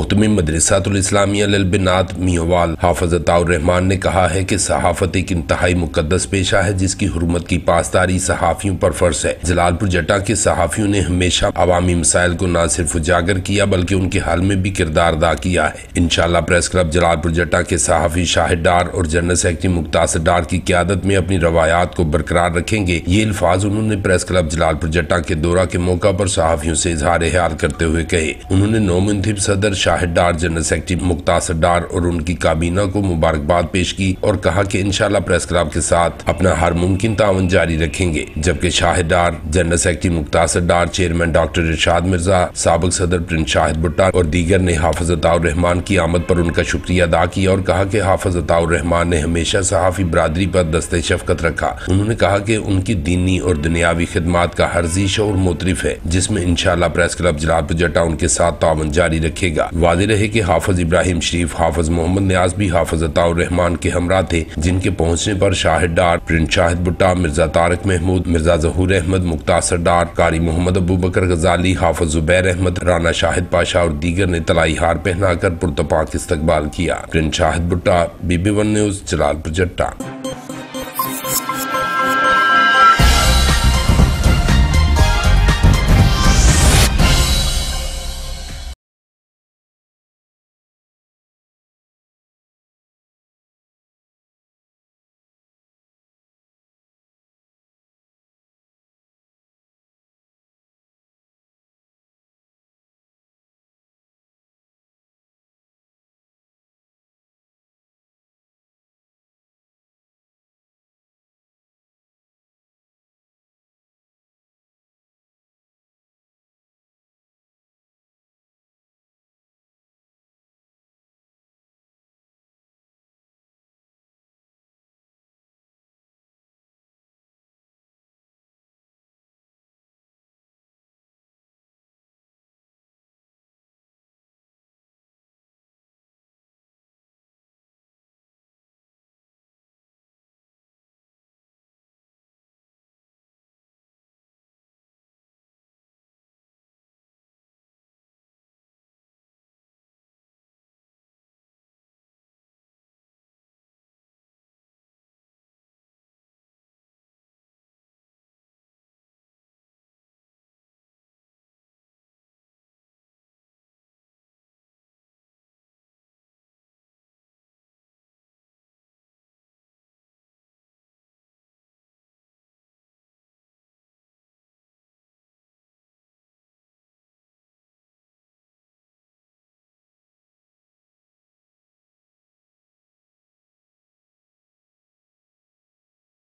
मुहतमिम मदरसातुल इस्लामिया ललबनात मियांवाल हाफिज अताउर रहमान ने कहा है कि सहाफत एक इंतहाई मुकद्दस पेशा है जिसकी हुर्मत की पासदारी सहाफियों पर फर्ज है। जलालपुर जटा के सहाफियों ने हमेशा अवामी मसाइल को न सिर्फ उजागर किया बल्कि उनके हल में भी किरदार अदा किया है। इंशाअल्लाह प्रेस क्लब जलालपुर जटा के सहाफी शाहिद डार और जनरल सेक्रेटरी मुक्तासर डार की क़यादत में अपनी रवायात को बरकरार रखेंगे। ये अल्फाज उन्होंने प्रेस क्लब जलालपुर जटा के दौरा के मौका पर सहाफियों से इजहार ख्याल करते हुए कहे। उन्होंने नौमुंतखब सदर शाहिद डार, जनरल सेक्रेटरी मुक्तासर डार और उनकी काबीना को मुबारकबाद पेश की और कहा कि इंशाअल्लाह प्रेस क्लब के साथ अपना हर मुमकिन तावन जारी रखेंगे। जबकि शाहिद डार, जनरल सेक्रेटरी मुक्तासर डार, चेयरमैन डॉक्टर इरशाद मिर्जा, साबिक सदर प्रिंस शाहिद भुट्टा और दीगर ने हाफिज अताउर रहमान की आमद पर उनका शुक्रिया अदा किया और कहा कि हाफिज अताउर रहमान ने हमेशा सहाफी बरादरी पर दस्ते शफकत रखा। उन्होंने कहा कि उनकी दीनी और दुनियावी खिदमात का हर जी शऊर मोतरिफ है, जिसमें इंशाअल्लाह प्रेस क्लब जलालपुर जटा उनके साथ तावन जारी रखेगा। वाज़ेह रहे कि हाफिज इब्राहिम शरीफ, हाफिज मोहम्मद न्याज भी हाफिज अताउर रहमान के हमरा थे, जिनके पहुंचने पर शाहिद डार, प्रिंस शाहिद भुट्टा, मिर्जा तारक महमूद, मिर्जा ज़हूर अहमद, मुक्तासर डार, कारी मोहम्मद अबू बकर गजाली, हाफिज जुबैर अहमद, राना शाहिद पाशा और दीगर ने तलाई हार पहनाकर पुरतपाक इस्तकबाल किया। प्रिंस शाहिद भुट्टा, BB1 न्यूज़, जलालपुर जटा।